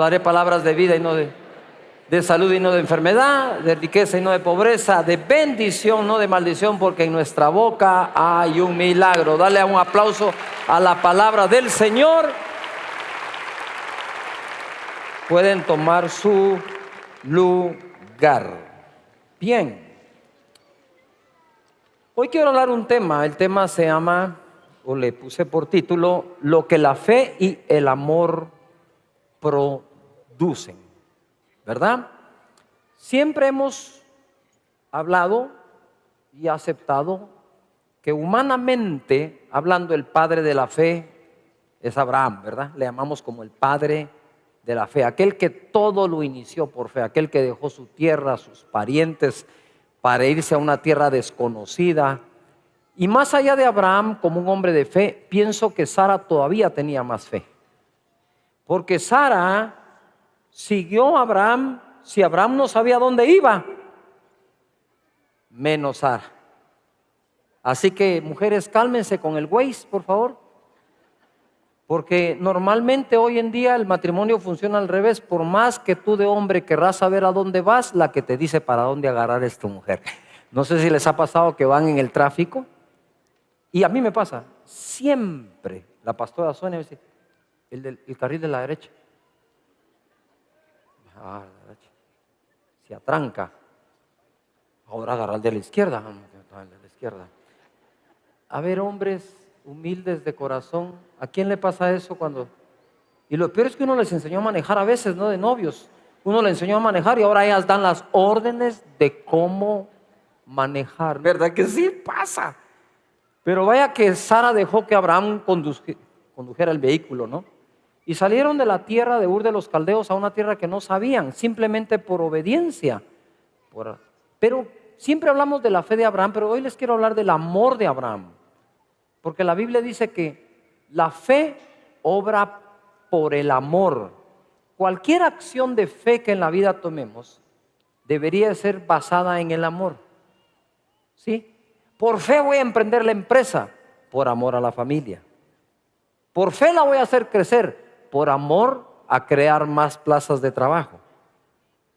Hablaré palabras de vida y no de salud y no de enfermedad, de riqueza y no de pobreza, de bendición, no de maldición, porque en nuestra boca hay un milagro. Dale un aplauso a la palabra del Señor. Pueden tomar su lugar. Bien. Hoy quiero hablar un tema. El tema se llama, o le puse por título, lo que la fe y el amor producen, ¿verdad? Siempre hemos hablado y aceptado que humanamente hablando el padre de la fe es Abraham, ¿verdad? Le llamamos como el padre de la fe, aquel que todo lo inició por fe, aquel que dejó su tierra, sus parientes, para irse a una tierra desconocida. Y más allá de Abraham como un hombre de fe, pienso que Sara todavía tenía más fe. Porque Sara siguió a Abraham. Si Abraham no sabía dónde iba, menos Sara. Así que mujeres, cálmense con el Waze, por favor. Porque normalmente hoy en día el matrimonio funciona al revés. Por más que tú de hombre querrás saber a dónde vas, la que te dice para dónde agarrar es tu mujer. No sé si les ha pasado que van en el tráfico. Y a mí me pasa, siempre la pastora Sonia me dice, el carril de la derecha. La derecha. Se atranca. Ahora agarra el de la izquierda. El de la izquierda. A ver, hombres humildes de corazón, ¿a quién le pasa eso cuando? Y lo peor es que uno les enseñó a manejar a veces, ¿no? De novios. Uno le enseñó a manejar y ahora ellas dan las órdenes de cómo manejar. ¿Verdad que sí pasa? Pero vaya que Sara dejó que Abraham condujera el vehículo, ¿no? Y salieron de la tierra de Ur de los Caldeos a una tierra que no sabían, simplemente por obediencia. Pero siempre hablamos de la fe de Abraham, pero hoy les quiero hablar del amor de Abraham. Porque la Biblia dice que la fe obra por el amor. Cualquier acción de fe que en la vida tomemos debería ser basada en el amor. ¿Sí? Por fe voy a emprender la empresa, por amor a la familia. Por fe la voy a hacer crecer, por amor a crear más plazas de trabajo.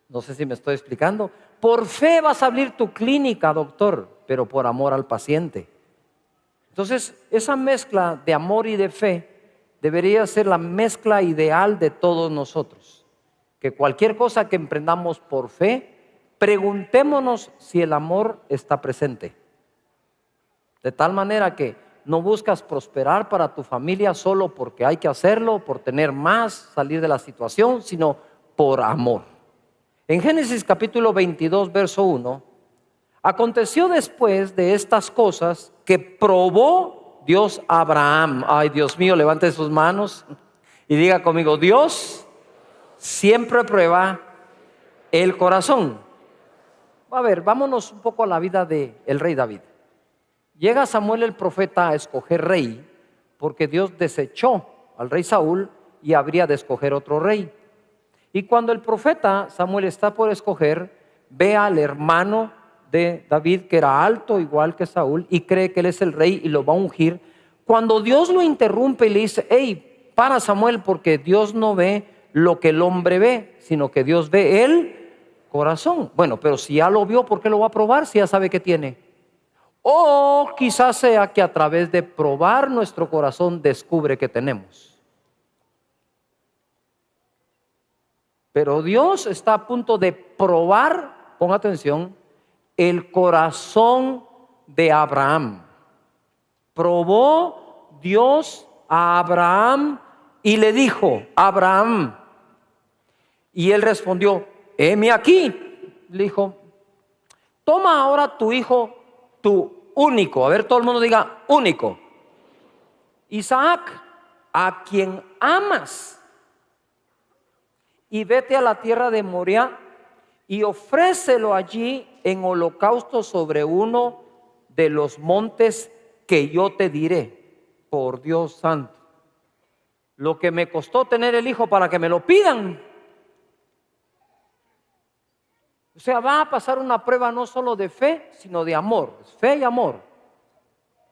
No sé si me estoy explicando. Por fe vas a abrir tu clínica, doctor, pero por amor al paciente. Entonces, esa mezcla de amor y de fe debería ser la mezcla ideal de todos nosotros. Que cualquier cosa que emprendamos por fe, preguntémonos si el amor está presente. De tal manera que no buscas prosperar para tu familia solo porque hay que hacerlo, por tener más, salir de la situación, sino por amor. En Génesis capítulo 22, verso 1, aconteció después de estas cosas que probó Dios a Abraham. Ay, Dios mío, levante sus manos y diga conmigo, Dios siempre prueba el corazón. A ver, vámonos un poco a la vida del rey David. Llega Samuel el profeta a escoger rey porque Dios desechó al rey Saúl y habría de escoger otro rey. Y cuando el profeta Samuel está por escoger, ve al hermano de David que era alto igual que Saúl y cree que él es el rey y lo va a ungir. Cuando Dios lo interrumpe y le dice, hey, para Samuel, porque Dios no ve lo que el hombre ve, sino que Dios ve el corazón. Bueno, pero si ya lo vio, ¿por qué lo va a probar si ya sabe que tiene? O quizás sea que a través de probar nuestro corazón descubre que tenemos. Pero Dios está a punto de probar, ponga atención, el corazón de Abraham. Probó Dios a Abraham y le dijo, Abraham. Y él respondió, heme aquí. Le dijo, toma ahora tu hijo, tu único, a ver, todo el mundo diga único, Isaac, a quien amas, y vete a la tierra de Moriah y ofrécelo allí en holocausto sobre uno de los montes que yo te diré. Por Dios santo, lo que me costó tener el hijo para que me lo pidan. O sea, va a pasar una prueba no solo de fe, sino de amor. Fe y amor.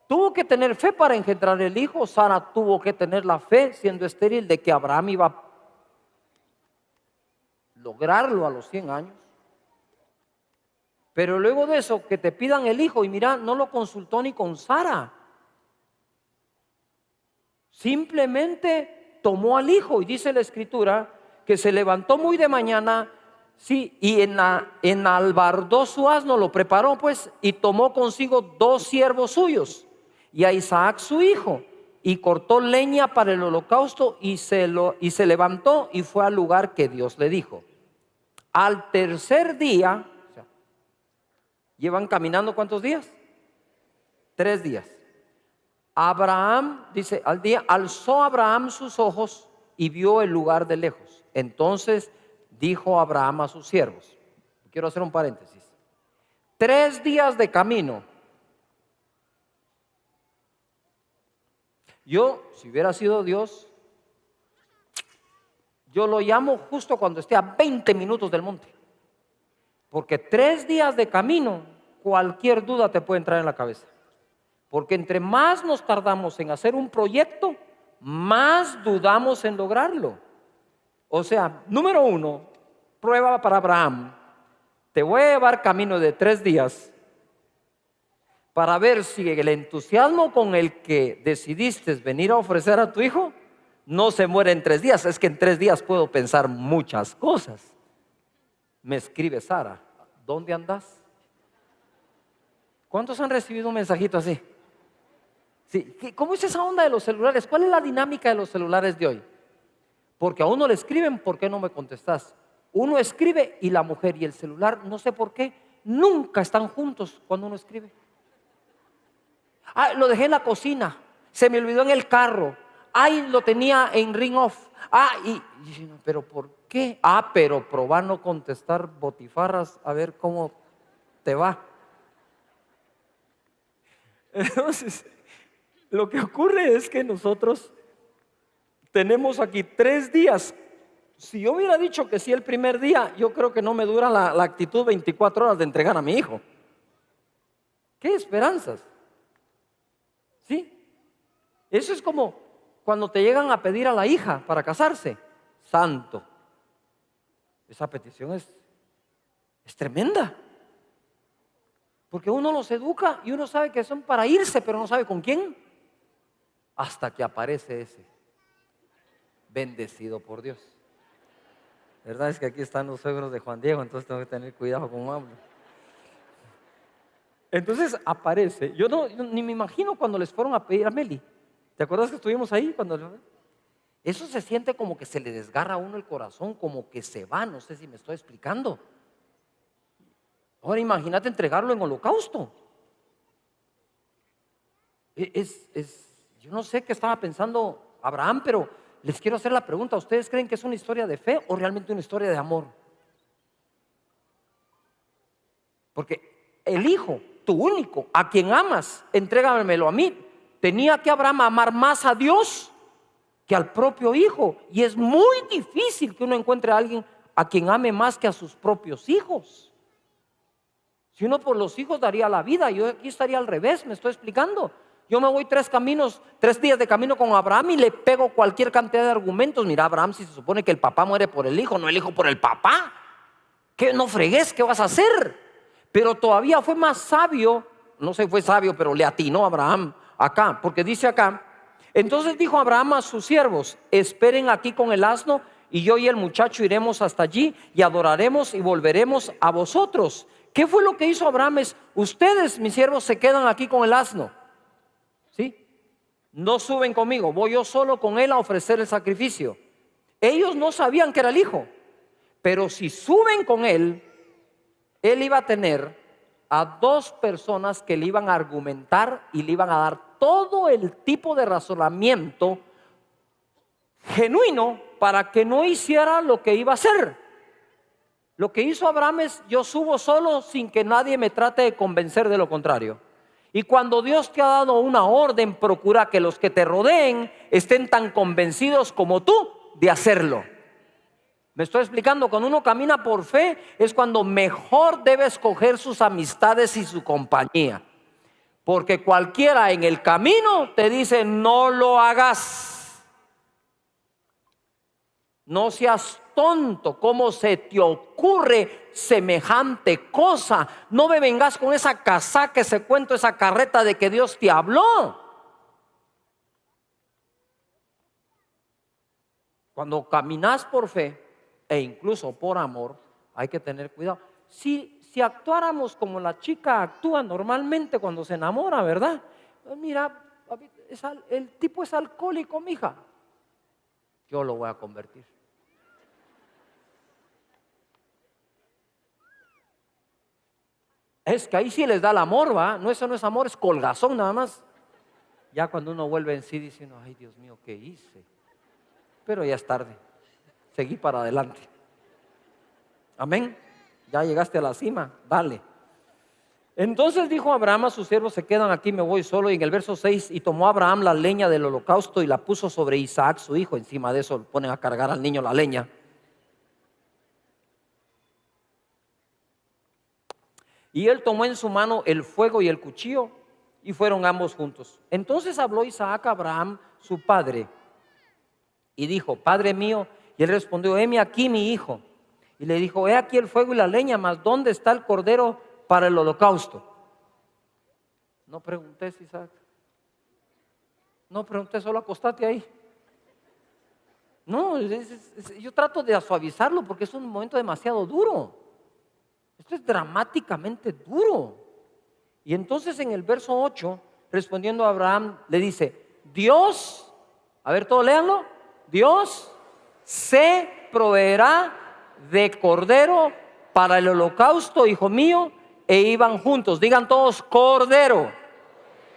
Tuvo que tener fe para engendrar el hijo. Sara tuvo que tener la fe, siendo estéril, de que Abraham iba lograrlo a los 100 años. Pero luego de eso, que te pidan el hijo, y mira, no lo consultó ni con Sara. Simplemente tomó al hijo, y dice la escritura que se levantó muy de mañana, sí, y enalbardó su asno, lo preparó pues, y tomó consigo 2 siervos suyos y a Isaac su hijo, y cortó leña para el holocausto, y se levantó y fue al lugar que Dios le dijo. Al tercer día, o sea, llevan caminando ¿cuántos días? 3 días. Abraham, dice, al día alzó Abraham sus ojos y vio el lugar de lejos. Entonces dijo Abraham a sus siervos, quiero hacer un paréntesis, 3 días de camino. Yo, si hubiera sido Dios, yo lo llamo justo cuando esté a 20 minutos del monte. Porque 3 días de camino, cualquier duda te puede entrar en la cabeza. Porque entre más nos tardamos en hacer un proyecto, más dudamos en lograrlo. O sea, número 1, prueba para Abraham. Te voy a llevar camino de 3 días para ver si el entusiasmo con el que decidiste venir a ofrecer a tu hijo no se muere en 3 días. Es que en 3 días puedo pensar muchas cosas. Me escribe Sara, ¿dónde andas? ¿Cuántos han recibido un mensajito así? Sí. ¿Cómo es esa onda de los celulares? ¿Cuál es la dinámica de los celulares de hoy? Porque a uno le escriben, ¿por qué no me contestas? Uno escribe y la mujer y el celular, no sé por qué, nunca están juntos cuando uno escribe. Lo dejé en la cocina, se me olvidó en el carro, lo tenía en ring off. Pero ¿por qué? Pero probar no contestar botifarras, a ver cómo te va. Entonces, lo que ocurre es que nosotros tenemos aquí 3 días. Si yo hubiera dicho que sí el primer día, yo creo que no me dura la actitud 24 horas de entregar a mi hijo. ¿Qué esperanzas? ¿Sí? Eso es como cuando te llegan a pedir a la hija para casarse. Santo. Esa petición es tremenda. Porque uno los educa y uno sabe que son para irse, pero no sabe con quién. Hasta que aparece ese bendecido por Dios. ¿Verdad? Es que aquí están los suegros de Juan Diego, entonces tengo que tener cuidado con hablo. Entonces aparece, yo ni me imagino cuando les fueron a pedir a Meli. ¿Te acuerdas que estuvimos ahí? Eso se siente como que se le desgarra a uno el corazón, como que se va, no sé si me estoy explicando. Ahora imagínate entregarlo en holocausto. Yo no sé qué estaba pensando Abraham, pero les quiero hacer la pregunta, ¿ustedes creen que es una historia de fe o realmente una historia de amor? Porque el hijo, tu único, a quien amas, entrégamelo a mí. Tenía que Abraham amar más a Dios que al propio hijo. Y es muy difícil que uno encuentre a alguien a quien ame más que a sus propios hijos. Si uno por los hijos daría la vida, yo aquí estaría al revés, me estoy explicando. Yo me voy 3 días de camino con Abraham y le pego cualquier cantidad de argumentos. Mira, Abraham, si se supone que el papá muere por el hijo, no el hijo por el papá. ¿Qué? No fregues, ¿qué vas a hacer? Pero todavía fue más sabio, no sé, fue sabio, pero le atinó a Abraham acá, porque dice acá, entonces dijo Abraham a sus siervos, esperen aquí con el asno y yo y el muchacho iremos hasta allí y adoraremos y volveremos a vosotros. ¿Qué fue lo que hizo Abraham? Ustedes, mis siervos, se quedan aquí con el asno. ¿Sí? No suben conmigo, voy yo solo con él a ofrecer el sacrificio. Ellos no sabían que era el hijo, pero si suben con él iba a tener a 2 personas que le iban a argumentar y le iban a dar todo el tipo de razonamiento genuino para que no hiciera lo que iba a hacer. Lo que hizo Abraham es, yo subo solo sin que nadie me trate de convencer de lo contrario. Y cuando Dios te ha dado una orden, procura que los que te rodeen estén tan convencidos como tú de hacerlo. ¿Me estoy explicando? Cuando uno camina por fe es cuando mejor debe escoger sus amistades y su compañía. Porque cualquiera en el camino te dice no lo hagas. No seas tonto, ¿cómo se te ocurre semejante cosa? No me vengas con esa casaca, ese cuento, esa carreta de que Dios te habló. Cuando caminas por fe e incluso por amor, hay que tener cuidado. Si actuáramos como la chica actúa normalmente cuando se enamora, ¿verdad? Mira, el tipo es alcohólico, mija. Yo lo voy a convertir. Es que ahí sí les da el amor, ¿va? No, eso no es amor, es colgazón nada más. Ya cuando uno vuelve en sí dice, no, ay Dios mío, ¿qué hice? Pero ya es tarde, seguí para adelante. Amén. Ya llegaste a la cima, dale. Entonces dijo Abraham a sus siervos, se quedan aquí, me voy solo. Y en el verso 6, y tomó Abraham la leña del holocausto y la puso sobre Isaac su hijo. Encima de eso ponen a cargar al niño la leña. Y él tomó en su mano el fuego y el cuchillo, y fueron ambos juntos. Entonces habló Isaac a Abraham su padre y dijo, Padre mío. Y él respondió, heme aquí mi hijo. Y le dijo, he aquí el fuego y la leña, mas ¿dónde está el cordero para el holocausto? No preguntes, Isaac. No pregunté, solo acostate ahí. No, yo trato de suavizarlo porque es un momento demasiado duro. Esto es dramáticamente duro. Y entonces en el verso 8, respondiendo a Abraham, le dice, Dios, a ver, todos léanlo, Dios se proveerá de cordero para el holocausto, hijo mío. E iban juntos, digan todos cordero.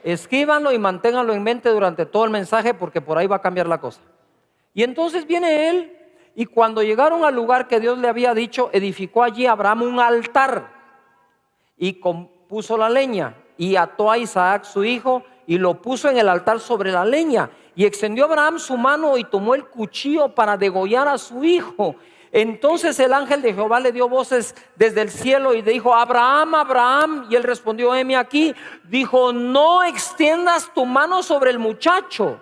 Escríbanlo y manténganlo en mente durante todo el mensaje, porque por ahí va a cambiar la cosa. Y entonces viene él, y cuando llegaron al lugar que Dios le había dicho, edificó allí Abraham un altar y puso la leña y ató a Isaac su hijo y lo puso en el altar sobre la leña. Y extendió Abraham su mano y tomó el cuchillo para degollar a su hijo. Entonces el ángel de Jehová le dio voces desde el cielo y le dijo, Abraham, Abraham. Y él respondió, heme aquí. Dijo, no extiendas tu mano sobre el muchacho,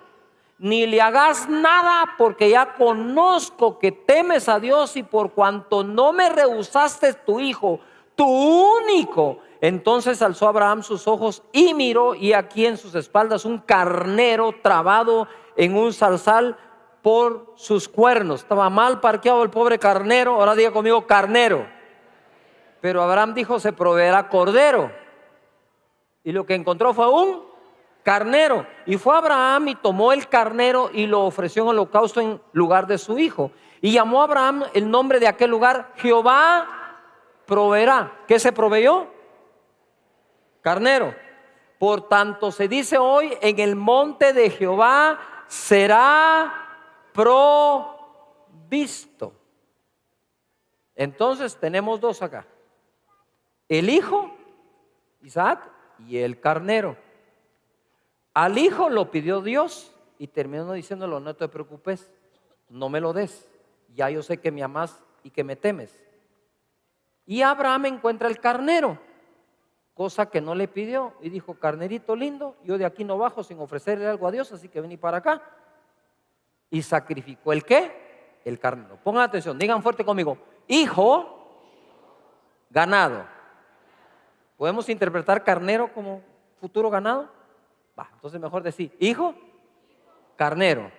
ni le hagas nada, porque ya conozco que temes a Dios, y por cuanto no me rehusaste tu hijo, tu único. Entonces alzó Abraham sus ojos y miró, y aquí en sus espaldas un carnero trabado en un zarzal por sus cuernos. Estaba mal parqueado el pobre carnero. Ahora diga conmigo, carnero. Pero Abraham dijo, se proveerá cordero. Y lo que encontró fue un carnero. Y fue Abraham y tomó el carnero y lo ofreció en holocausto en lugar de su hijo. Y llamó a Abraham el nombre de aquel lugar, Jehová proveerá. ¿Qué se proveyó? Carnero. Por tanto se dice hoy, en el monte de Jehová será provisto. Entonces tenemos dos acá: el hijo, Isaac, y el carnero. Al hijo lo pidió Dios y terminó diciéndolo, no te preocupes, no me lo des, ya yo sé que me amas y que me temes. Y Abraham encuentra el carnero, cosa que no le pidió, y dijo, carnerito lindo, yo de aquí no bajo sin ofrecerle algo a Dios, así que vení para acá. Y sacrificó ¿el qué? El carnero. Pongan atención, digan fuerte conmigo, hijo, ganado. ¿Podemos interpretar carnero como futuro ganado? Va, entonces mejor decir, hijo, carnero.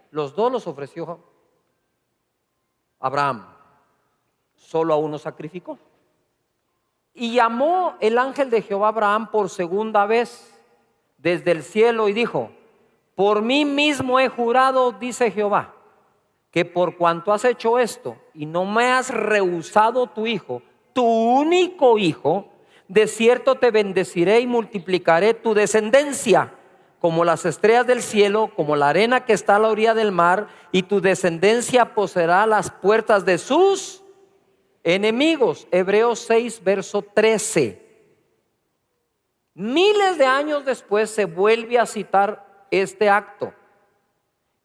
Los dos los ofreció Abraham, solo a uno sacrificó. Y llamó el ángel de Jehová a Abraham por segunda vez desde el cielo y dijo, por mí mismo he jurado, dice Jehová, que por cuanto has hecho esto y no me has rehusado tu hijo, tu único hijo, de cierto te bendeciré y multiplicaré tu descendencia como las estrellas del cielo, como la arena que está a la orilla del mar, y tu descendencia poseerá las puertas de sus enemigos. Hebreos 6, verso 13. Miles de años después se vuelve a citar este acto,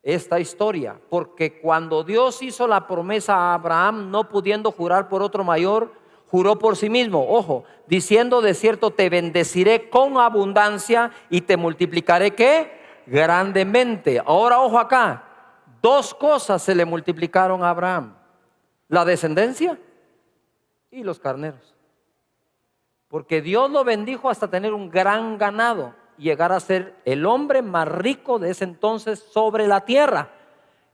esta historia, porque cuando Dios hizo la promesa a Abraham, no pudiendo jurar por otro mayor, juró por sí mismo, ojo, diciendo, de cierto te bendeciré con abundancia y te multiplicaré ¿qué? Grandemente. Ahora ojo acá, dos cosas se le multiplicaron a Abraham. la descendencia y los carneros. Porque Dios lo bendijo hasta tener un gran ganado y llegar a ser el hombre más rico de ese entonces sobre la tierra.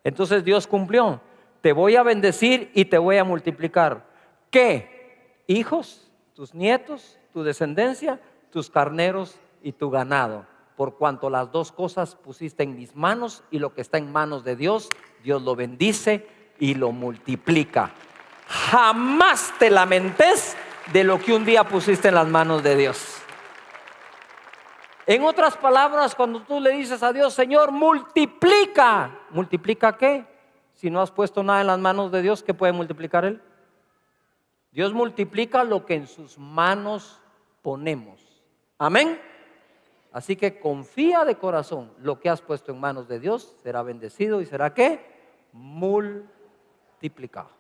Entonces Dios cumplió: te voy a bendecir y te voy a multiplicar. ¿Qué? Hijos, tus nietos, tu descendencia, tus carneros y tu ganado. Por cuanto las dos cosas pusiste en mis manos, y lo que está en manos de Dios, Dios lo bendice y lo multiplica. Jamás te lamentes de lo que un día pusiste en las manos de Dios. En otras palabras, cuando tú le dices a Dios: Señor, multiplica. ¿Multiplica qué? Si no has puesto nada en las manos de Dios, ¿qué puede multiplicar Él? Dios multiplica lo que en sus manos ponemos. Amén. Así que confía de corazón: lo que has puesto en manos de Dios será bendecido y será ¿qué? Multiplicado.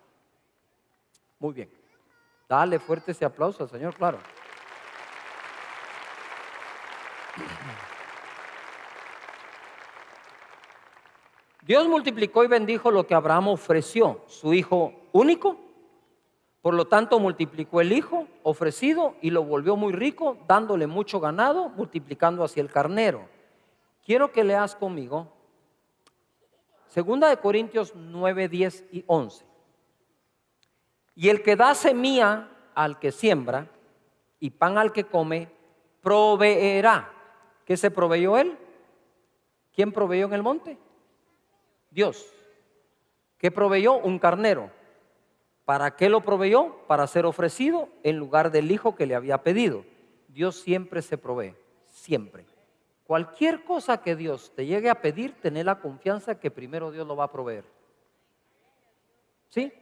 Muy bien. Dale fuerte ese aplauso al Señor, claro. Dios multiplicó y bendijo lo que Abraham ofreció, su hijo único. Por lo tanto, multiplicó el hijo ofrecido y lo volvió muy rico, dándole mucho ganado, multiplicando así el carnero. Quiero que leas conmigo 2 Corintios 9, 10 y 11. Y el que da semilla al que siembra y pan al que come, proveerá. ¿Qué se proveyó él? ¿Quién proveyó en el monte? Dios. ¿Qué proveyó? Un carnero. ¿Para qué lo proveyó? Para ser ofrecido en lugar del hijo que le había pedido. Dios siempre se provee, siempre. Cualquier cosa que Dios te llegue a pedir, tené la confianza que primero Dios lo va a proveer. ¿Sí?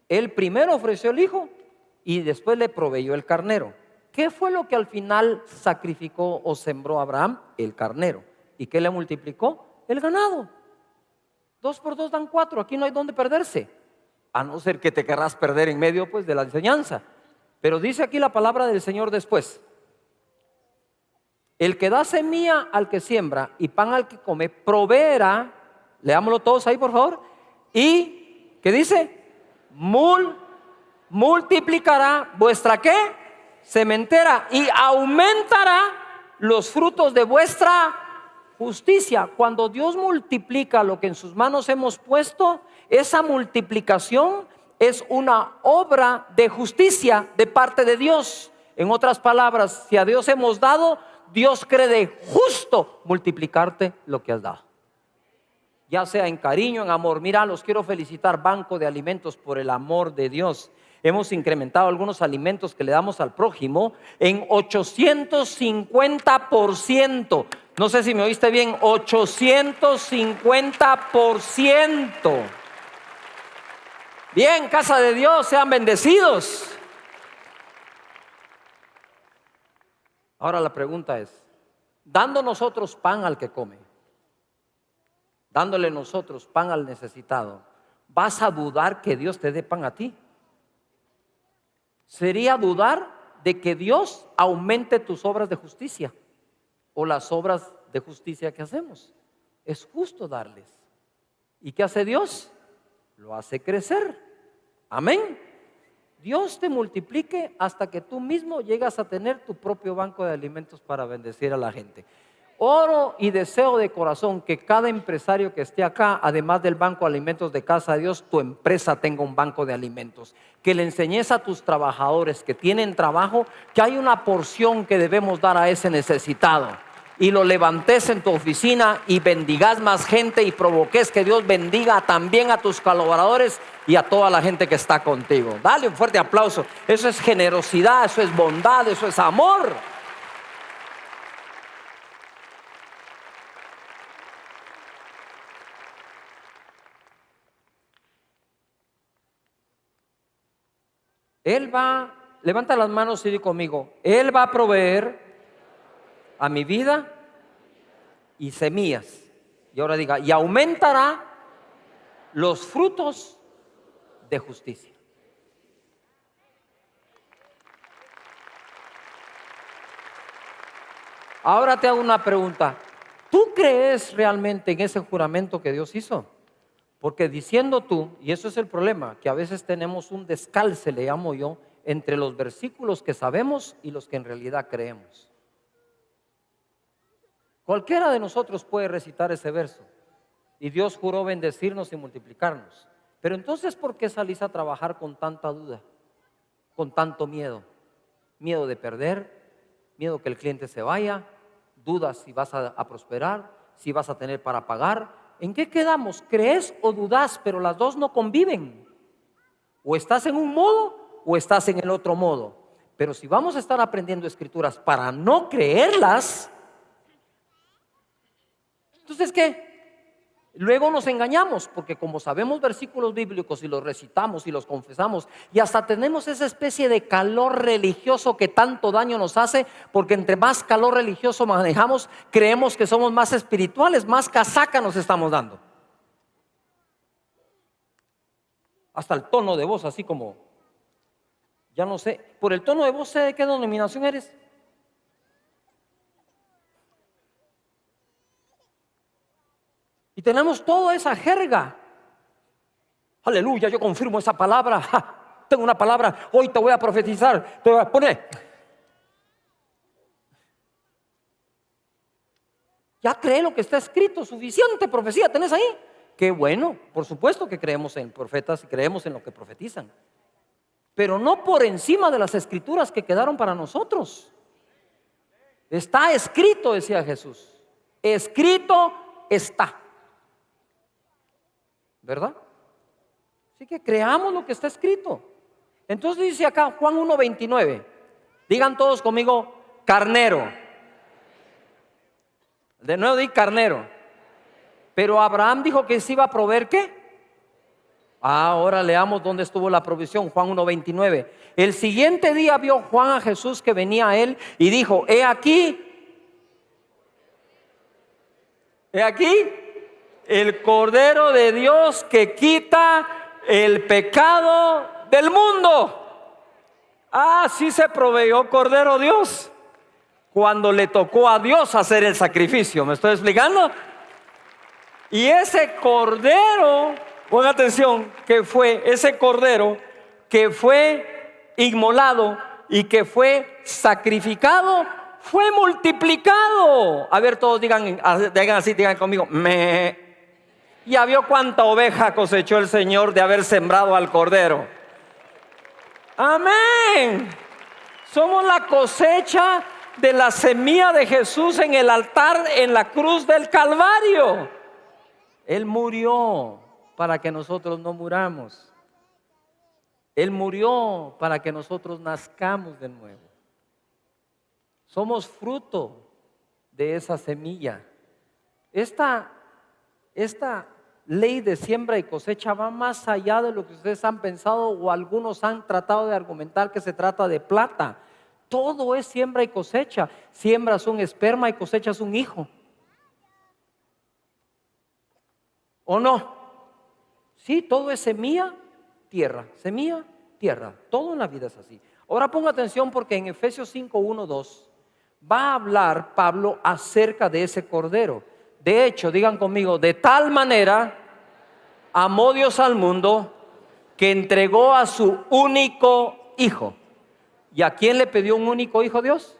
Él primero ofreció el hijo y después le proveyó el carnero. ¿Qué fue lo que al final sacrificó o sembró Abraham? El carnero. ¿Y qué le multiplicó? El ganado. 2 por 2 dan 4. Aquí no hay donde perderse, a no ser que te querrás perder en medio pues de la enseñanza. Pero dice aquí la palabra del Señor después: el que da semilla al que siembra y pan al que come, proveerá. Leámoslo todos ahí, por favor. Y ¿qué dice? Multiplicará vuestra ¿qué? Sementera, y aumentará los frutos de vuestra justicia. Cuando Dios multiplica lo que en sus manos hemos puesto, esa multiplicación es una obra de justicia de parte de Dios. En otras palabras, si a Dios hemos dado, Dios cree de justo multiplicarte lo que has dado, ya sea en cariño, en amor. Mira, los quiero felicitar, Banco de Alimentos, por el amor de Dios. Hemos incrementado algunos alimentos que le damos al prójimo en 850%. No sé si me oíste bien, 850%. Bien, casa de Dios, sean bendecidos. Ahora la pregunta es: dando nosotros pan al que come, dándole nosotros pan al necesitado, ¿vas a dudar que Dios te dé pan a ti? Sería dudar de que Dios aumente tus obras de justicia o las obras de justicia que hacemos. Es justo darles. ¿Y qué hace Dios? Lo hace crecer. Amén. Dios te multiplique hasta que tú mismo llegas a tener tu propio banco de alimentos para bendecir a la gente. Oro y deseo de corazón que cada empresario que esté acá, además del banco de alimentos de Casa de Dios, tu empresa tenga un banco de alimentos. Que le enseñes a tus trabajadores que tienen trabajo que hay una porción que debemos dar a ese necesitado. Y lo levantes en tu oficina y bendigas más gente y provoques que Dios bendiga también a tus colaboradores y a toda la gente que está contigo. Dale un fuerte aplauso. Eso es generosidad, eso es bondad, eso es amor. Él va, levanta las manos y di conmigo: Él va a proveer a mi vida y semillas. Y ahora diga: y aumentará los frutos de justicia. Ahora te hago una pregunta: ¿tú crees realmente en ese juramento que Dios hizo? Porque diciendo tú, y eso es el problema, que a veces tenemos un descalce, le llamo yo, entre los versículos que sabemos y los que en realidad creemos. Cualquiera de nosotros puede recitar ese verso. Y Dios juró bendecirnos y multiplicarnos. Pero entonces, ¿por qué salís a trabajar con tanta duda? Con tanto miedo. Miedo de perder, miedo que el cliente se vaya, dudas si vas a prosperar, si vas a tener para pagar. ¿En qué quedamos? ¿Crees o dudas? Pero las dos no conviven. O estás en un modo o estás en el otro modo. Pero si vamos a estar aprendiendo escrituras para no creerlas, entonces ¿qué? Luego nos engañamos, porque como sabemos versículos bíblicos y los recitamos y los confesamos, y hasta tenemos esa especie de calor religioso que tanto daño nos hace, porque entre más calor religioso manejamos, creemos que somos más espirituales, más casaca nos estamos dando. Hasta el tono de voz, así como, ya no sé, por el tono de voz sé de qué denominación eres. Y tenemos toda esa jerga. Aleluya, yo confirmo esa palabra. ¡Ja! Tengo una palabra, hoy te voy a profetizar. Te voy a poner. Ya cree lo que está escrito, suficiente profecía tenés ahí. Qué bueno, por supuesto que creemos en profetas y creemos en lo que profetizan. Pero no por encima de las escrituras que quedaron para nosotros. Está escrito, decía Jesús. Escrito está. ¿Verdad? Así que creamos lo que está escrito. Entonces dice acá Juan 1:29. Digan todos conmigo, carnero. De nuevo di carnero. Pero Abraham dijo que se iba a proveer ¿qué? Ahora leamos dónde estuvo la provisión. Juan 1:29. El siguiente día vio Juan a Jesús que venía a él y dijo, he aquí el Cordero de Dios que quita el pecado del mundo. Así se proveyó Cordero Dios cuando le tocó a Dios hacer el sacrificio. ¿Me estoy explicando? Y ese Cordero, pongan atención, que fue ese Cordero que fue inmolado y que fue sacrificado, fue multiplicado. A ver, todos digan así, digan conmigo, Ya vio cuánta oveja cosechó el Señor de haber sembrado al Cordero. Amén. Somos la cosecha de la semilla de Jesús en el altar, en la cruz del Calvario. Él murió para que nosotros no muramos. Él murió para que nosotros nazcamos de nuevo. Somos fruto de esa semilla. Esta ley de siembra y cosecha va más allá de lo que ustedes han pensado o algunos han tratado de argumentar que se trata de plata. Todo es siembra y cosecha. Siembras un esperma y cosechas un hijo. ¿O no? Sí, todo es semilla, tierra, semilla, tierra. Todo en la vida es así. Ahora ponga atención porque en Efesios 5, 1, 2 va a hablar Pablo acerca de ese Cordero. De hecho, digan conmigo, de tal manera amó Dios al mundo que entregó a su único hijo. ¿Y a quién le pidió un único hijo Dios?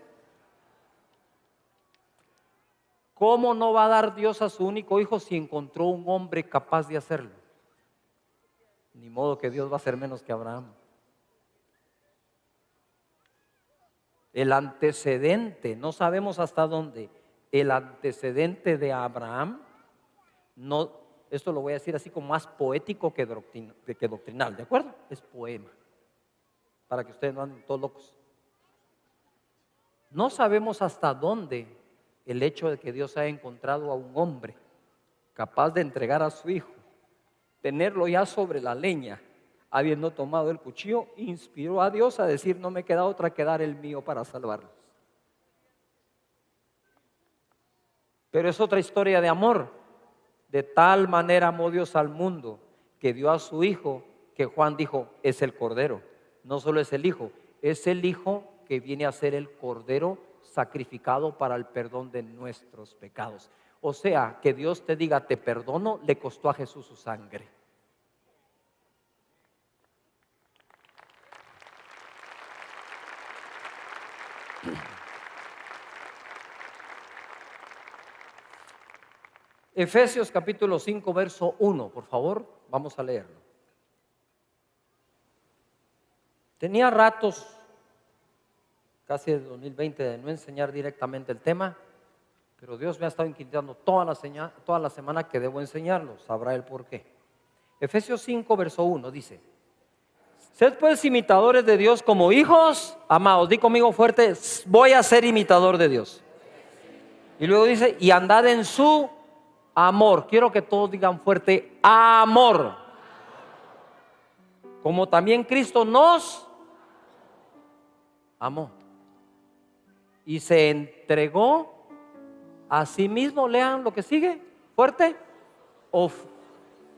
¿Cómo no va a dar Dios a su único hijo si encontró un hombre capaz de hacerlo? Ni modo que Dios va a ser menos que Abraham. El antecedente, no sabemos hasta dónde, el antecedente de Abraham, no, esto lo voy a decir así como más poético que doctrinal, ¿de acuerdo? Es poema, para que ustedes no anden todos locos. No sabemos hasta dónde el hecho de que Dios haya encontrado a un hombre capaz de entregar a su hijo, tenerlo ya sobre la leña, habiendo tomado el cuchillo, inspiró a Dios a decir, no me queda otra que dar el mío para salvarlos. Pero es otra historia de amor. De tal manera amó Dios al mundo que dio a su hijo, que Juan dijo, es el Cordero. No solo es el hijo, es el hijo que viene a ser el Cordero sacrificado para el perdón de nuestros pecados. O sea, que Dios te diga te perdono, le costó a Jesús su sangre. Efesios capítulo 5, verso 1, por favor, vamos a leerlo. Tenía ratos, casi el 2020, de no enseñar directamente el tema, pero Dios me ha estado inquietando toda la semana que debo enseñarlo, sabrá el por qué. Efesios 5, verso 1 dice: sed pues imitadores de Dios como hijos amados. Di conmigo fuerte: voy a ser imitador de Dios. Y luego dice: y andad en su amor. Quiero que todos digan fuerte: amor. Como también Cristo nos amó y se entregó a sí mismo. Lean lo que sigue, fuerte.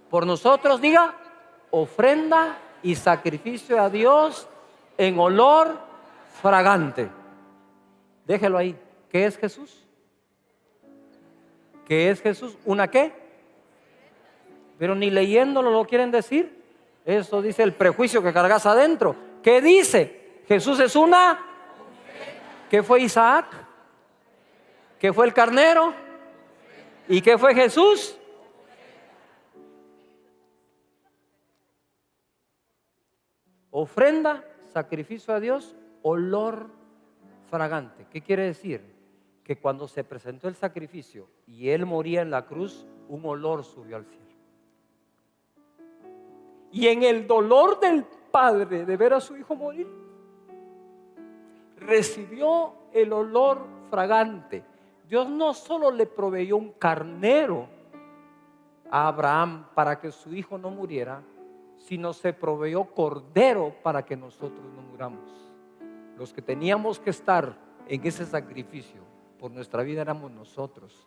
Por nosotros, diga, ofrenda y sacrificio a Dios en olor fragante. Déjelo ahí. ¿Qué es Jesús? ¿Qué es Jesús? ¿Una qué? Pero ni leyéndolo lo quieren decir. Eso dice el prejuicio que cargas adentro. ¿Qué dice? Jesús es una. ¿Qué fue Isaac? ¿Qué fue el carnero? ¿Y qué fue Jesús? Ofrenda, sacrificio a Dios, olor fragante. ¿Qué quiere decir? Que cuando se presentó el sacrificio y Él moría en la cruz, un olor subió al cielo. Y en el dolor del Padre de ver a su Hijo morir, recibió el olor fragante. Dios no solo le proveyó un carnero a Abraham para que su hijo no muriera, sino se proveyó cordero para que nosotros no muramos. Los que teníamos que estar en ese sacrificio por nuestra vida éramos nosotros.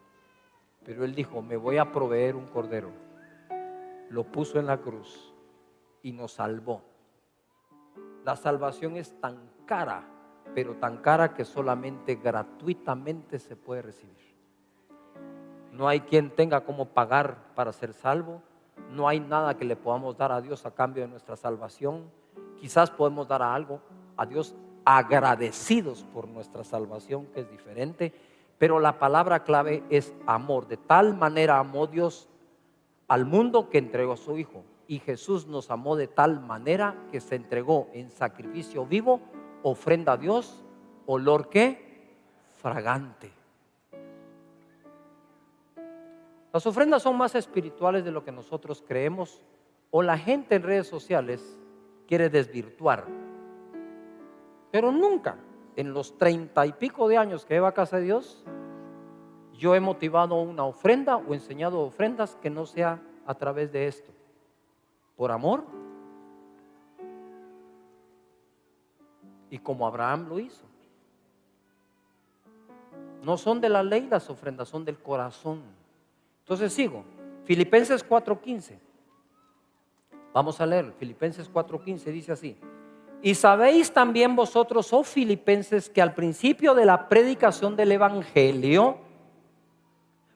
Pero Él dijo: me voy a proveer un cordero. Lo puso en la cruz y nos salvó. La salvación es tan cara, pero tan cara que solamente gratuitamente se puede recibir. No hay quien tenga cómo pagar para ser salvo. No hay nada que le podamos dar a Dios a cambio de nuestra salvación. Quizás podemos dar algo a Dios agradecidos por nuestra salvación, que es diferente, pero la palabra clave es amor. De tal manera amó Dios al mundo que entregó a su Hijo. Y Jesús nos amó de tal manera que se entregó en sacrificio vivo, ofrenda a Dios, olor ¿qué? Fragante. Las ofrendas son más espirituales de lo que nosotros creemos, o la gente en redes sociales quiere desvirtuar. Pero nunca en los 30 y pico de años que llevo a casa de Dios, yo he motivado una ofrenda o enseñado ofrendas que no sea a través de esto. Por amor. Y como Abraham lo hizo. No son de la ley las ofrendas, son del corazón. Entonces sigo. Filipenses 4:15. Vamos a leer. Filipenses 4:15 dice así: y sabéis también vosotros, oh filipenses, que al principio de la predicación del evangelio,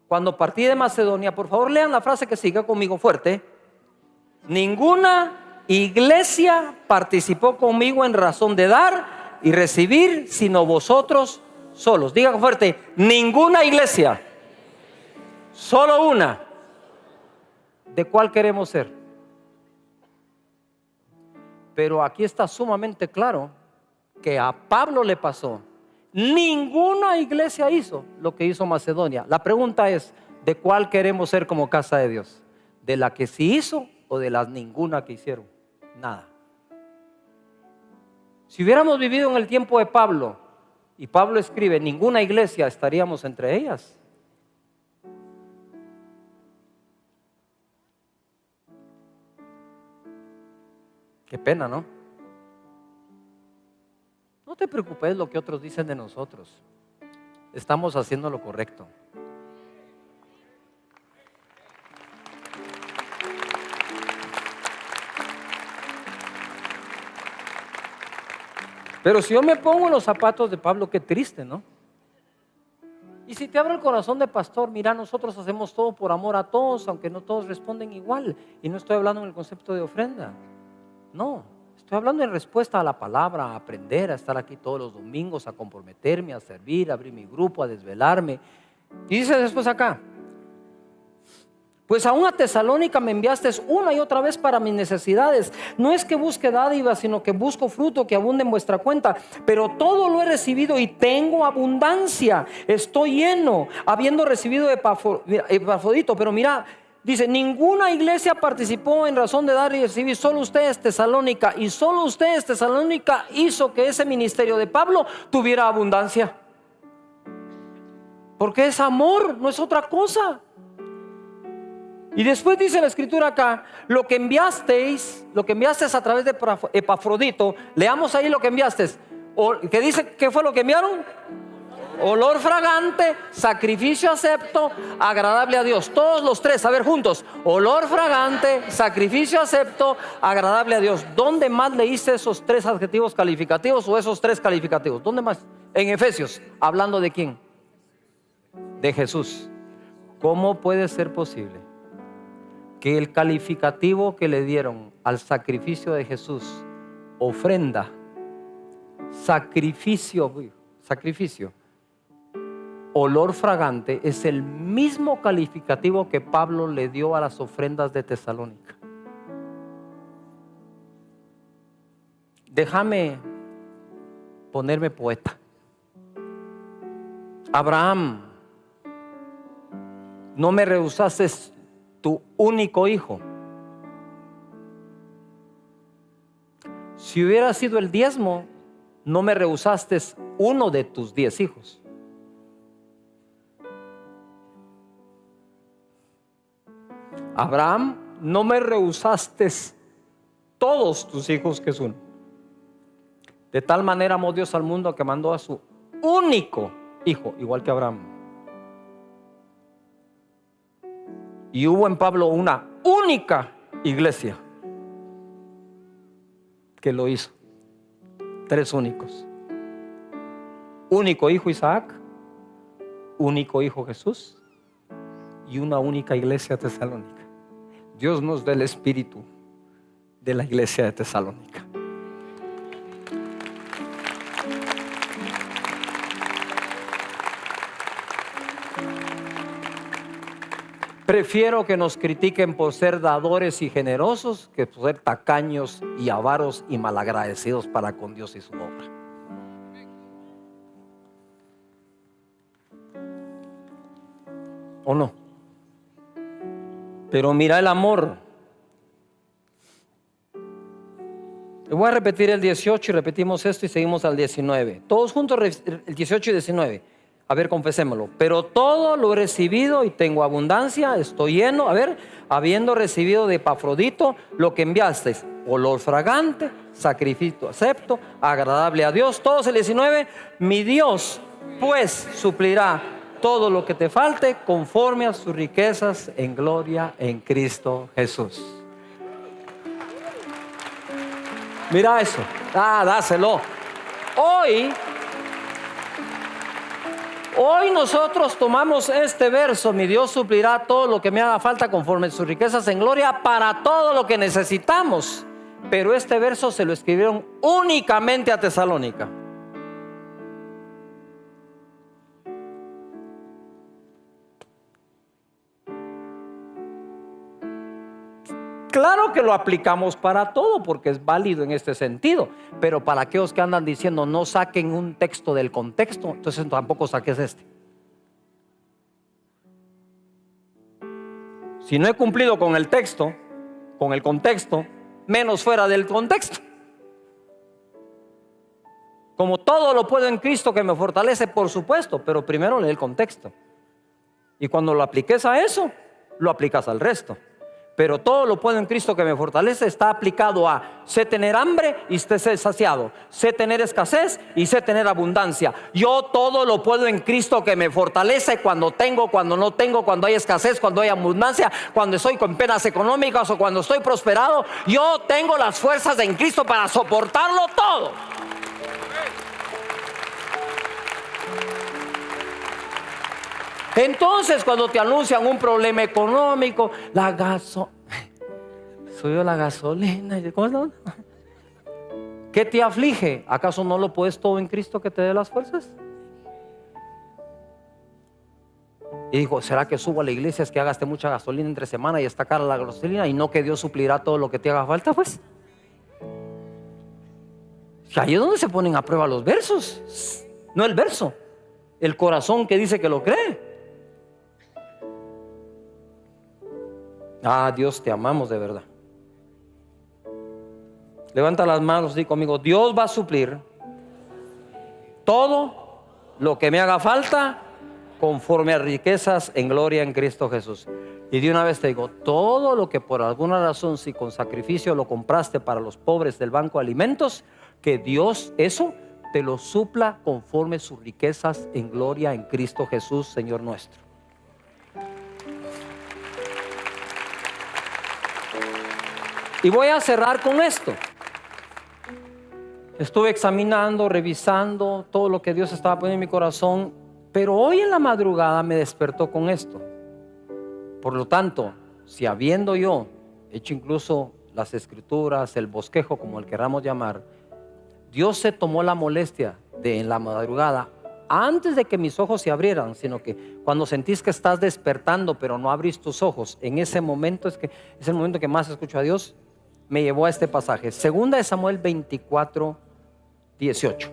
cuando partí de Macedonia, por favor lean la frase que siga conmigo fuerte: ninguna iglesia participó conmigo en razón de dar y recibir, sino vosotros solos. Digan fuerte: ninguna iglesia, solo una. ¿De cuál queremos ser? Pero aquí está sumamente claro que a Pablo le pasó. Ninguna iglesia hizo lo que hizo Macedonia. La pregunta es: ¿de cuál queremos ser como casa de Dios? ¿De la que sí hizo o de las ninguna que hicieron? Nada. Si hubiéramos vivido en el tiempo de Pablo, y Pablo escribe ninguna iglesia, estaríamos entre ellas. Qué pena, ¿no? No te preocupes lo que otros dicen de nosotros. Estamos haciendo lo correcto. Pero si yo me pongo en los zapatos de Pablo, qué triste, ¿no? Y si te abre el corazón de pastor, mira, nosotros hacemos todo por amor a todos, aunque no todos responden igual. Y no estoy hablando en el concepto de ofrenda. No, estoy hablando en respuesta a la palabra, a aprender, a estar aquí todos los domingos, a comprometerme, a servir, a abrir mi grupo, a desvelarme. Y dice después acá: pues aún a Tesalónica me enviaste una y otra vez para mis necesidades. No es que busque dádivas, sino que busco fruto que abunde en vuestra cuenta. Pero todo lo he recibido y tengo abundancia. Estoy lleno, habiendo recibido Epafrodito. Pero mira, dice: ninguna iglesia participó en razón de dar y recibir, solo ustedes, Tesalónica. Y solo ustedes, Tesalónica, hizo que ese ministerio de Pablo tuviera abundancia. Porque es amor, no es otra cosa. Y después dice la escritura acá: lo que enviasteis a través de Epafrodito. Leamos ahí lo que enviasteis. ¿Qué dice? ¿Qué fue lo que enviaron? Olor fragante, sacrificio acepto, agradable a Dios. Todos los tres, a ver juntos: olor fragante, sacrificio acepto, agradable a Dios. ¿Dónde más leíste esos tres adjetivos calificativos o esos tres calificativos? ¿Dónde más? En Efesios. ¿Hablando de quién? De Jesús. ¿Cómo puede ser posible que el calificativo que le dieron al sacrificio de Jesús, ofrenda, sacrificio, olor fragante, es el mismo calificativo que Pablo le dio a las ofrendas de Tesalónica? Déjame ponerme poeta. Abraham, no me rehusaste tu único hijo. Si hubiera sido el diezmo, no me rehusaste uno de tus 10 hijos. Abraham, no me rehusaste todos tus hijos, que es uno. De tal manera amó Dios al mundo que mandó a su único hijo, igual que Abraham. Y hubo en Pablo una única iglesia que lo hizo. 3 únicos. Único hijo Isaac, único hijo Jesús y una única iglesia tesalónica. Dios nos dé el espíritu de la iglesia de Tesalónica. Prefiero que nos critiquen por ser dadores y generosos que por ser tacaños y avaros y malagradecidos para con Dios y su obra. ¿O no? Pero mira el amor. Le voy a repetir el 18 y repetimos esto y seguimos al 19. Todos juntos el 18 y 19. A ver, confesémoslo. Pero todo lo he recibido y tengo abundancia, estoy lleno. A ver, habiendo recibido de Epafrodito lo que enviasteis, olor fragante, sacrificio acepto, agradable a Dios. Todos el 19. Mi Dios pues suplirá todo lo que te falte conforme a sus riquezas en gloria en Cristo Jesús. Mira eso. Dáselo. Hoy nosotros tomamos este verso: mi Dios suplirá todo lo que me haga falta conforme a sus riquezas en gloria, para todo lo que necesitamos. Pero este verso se lo escribieron únicamente a Tesalónica. Claro que lo aplicamos para todo porque es válido en este sentido, pero para aquellos que andan diciendo no saquen un texto del contexto, entonces tampoco saques este. Si no he cumplido con el texto, con el contexto, menos fuera del contexto. Como todo lo puedo en Cristo que me fortalece, por supuesto, pero primero lee el contexto. Y cuando lo apliques a eso, lo aplicas al resto. Pero todo lo puedo en Cristo que me fortalece está aplicado a: sé tener hambre y sé ser saciado, sé tener escasez y sé tener abundancia. Yo todo lo puedo en Cristo que me fortalece, cuando tengo, cuando no tengo, cuando hay escasez, cuando hay abundancia, cuando estoy con penas económicas o cuando estoy prosperado. Yo tengo las fuerzas en Cristo para soportarlo todo. Entonces, cuando te anuncian un problema económico, subió la gasolina, ¿cómo no? ¿Qué te aflige? ¿Acaso no lo puedes todo en Cristo que te dé las fuerzas? Y dijo, ¿será que subo a la iglesia? Es que gaste mucha gasolina entre semana y está cara la gasolina, y no que Dios suplirá todo lo que te haga falta, pues. Y ahí es donde se ponen a prueba los versos. No el verso, el corazón que dice que lo cree. Dios, te amamos de verdad. Levanta las manos y di conmigo, Dios va a suplir todo lo que me haga falta conforme a riquezas en gloria en Cristo Jesús. Y de una vez te digo, todo lo que por alguna razón, si con sacrificio lo compraste para los pobres del banco de alimentos, que Dios eso te lo supla conforme sus riquezas en gloria en Cristo Jesús, Señor nuestro. Y voy a cerrar con esto. Estuve examinando, revisando todo lo que Dios estaba poniendo en mi corazón, pero hoy en la madrugada me despertó con esto. Por lo tanto, si habiendo yo hecho incluso las escrituras, el bosquejo, como el queramos llamar, Dios se tomó la molestia de en la madrugada, antes de que mis ojos se abrieran, sino que cuando sentís que estás despertando pero no abrís tus ojos, en ese momento es el momento que más escucho a Dios, me llevó a este pasaje, 2 Samuel 24, 18.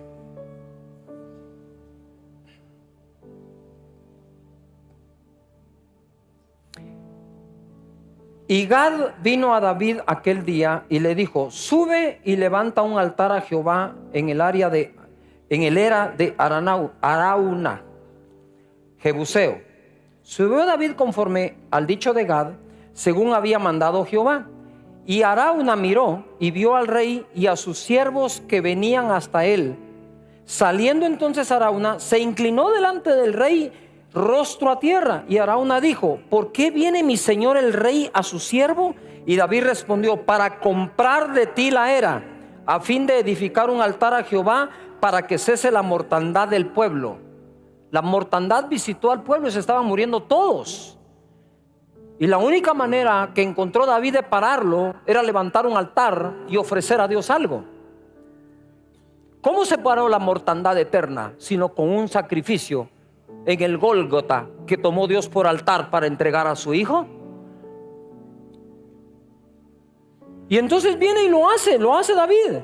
Y Gad vino a David aquel día y le dijo, sube y levanta un altar a Jehová en el era de Arauna, Jebuseo. Subió David conforme al dicho de Gad, según había mandado Jehová. Y Arauna miró y vio al rey y a sus siervos que venían hasta él. Saliendo entonces Arauna, se inclinó delante del rey rostro a tierra. Y Arauna dijo, ¿por qué viene mi señor el rey a su siervo? Y David respondió, para comprar de ti la era, a fin de edificar un altar a Jehová, para que cese la mortandad del pueblo. La mortandad visitó al pueblo y se estaban muriendo todos. Y la única manera que encontró David de pararlo era levantar un altar y ofrecer a Dios algo. ¿Cómo se paró la mortandad eterna? Sino con un sacrificio en el Gólgota que tomó Dios por altar para entregar a su hijo. Y entonces viene y lo hace David.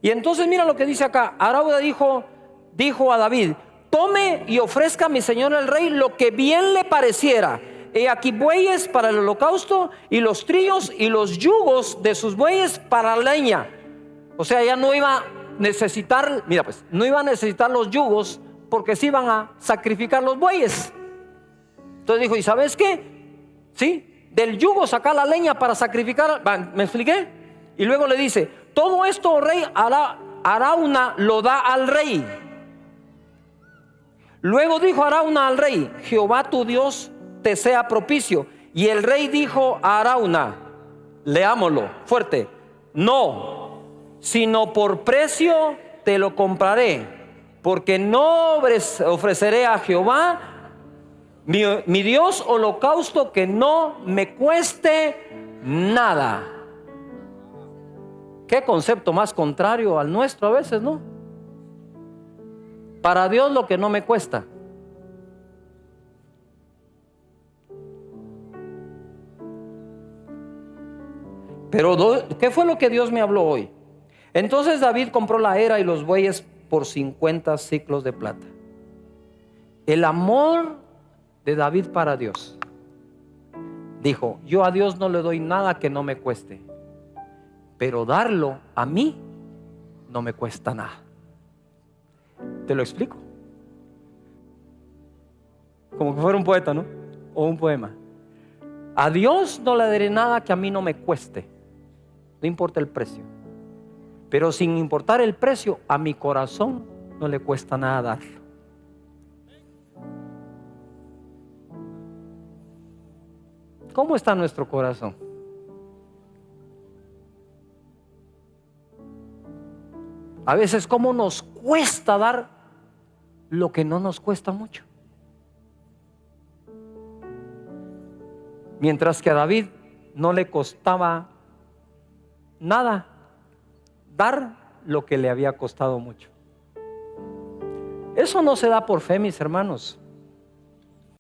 Y entonces mira lo que dice acá. Arauna dijo a David, tome y ofrezca a mi señor el rey lo que bien le pareciera. He aquí bueyes para el holocausto y los trillos y los yugos de sus bueyes para la leña. O sea, ya no iba a necesitar, no iba a necesitar los yugos porque se iban a sacrificar los bueyes. Entonces dijo, ¿y sabes qué? Sí, del yugo sacar la leña para sacrificar. ¿Me expliqué? Y luego le dice, todo esto, oh rey, Arauna lo da al rey. Luego dijo Arauna al rey, Jehová tu Dios te sea propicio. Y el rey dijo a Arauna, leámoslo fuerte, no, sino por precio te lo compraré, porque no ofreceré a Jehová mi Dios holocausto que no me cueste nada. Qué concepto más contrario al nuestro a veces, ¿no? Para Dios lo que no me cuesta. Pero ¿qué fue lo que Dios me habló hoy? Entonces David compró la era y los bueyes por 50 siclos de plata. El amor de David para Dios. Dijo, yo a Dios no le doy nada que no me cueste, pero darlo a mí no me cuesta nada. ¿Te lo explico? Como que fuera un poeta, ¿no? O un poema. A Dios no le daré nada que a mí no me cueste. No importa el precio. Pero sin importar el precio, a mi corazón no le cuesta nada darlo. ¿Cómo está nuestro corazón? A veces, ¿cómo nos cuesta dar lo que no nos cuesta mucho? Mientras que a David no le costaba nada dar lo que le había costado mucho. Eso no se da por fe, mis hermanos.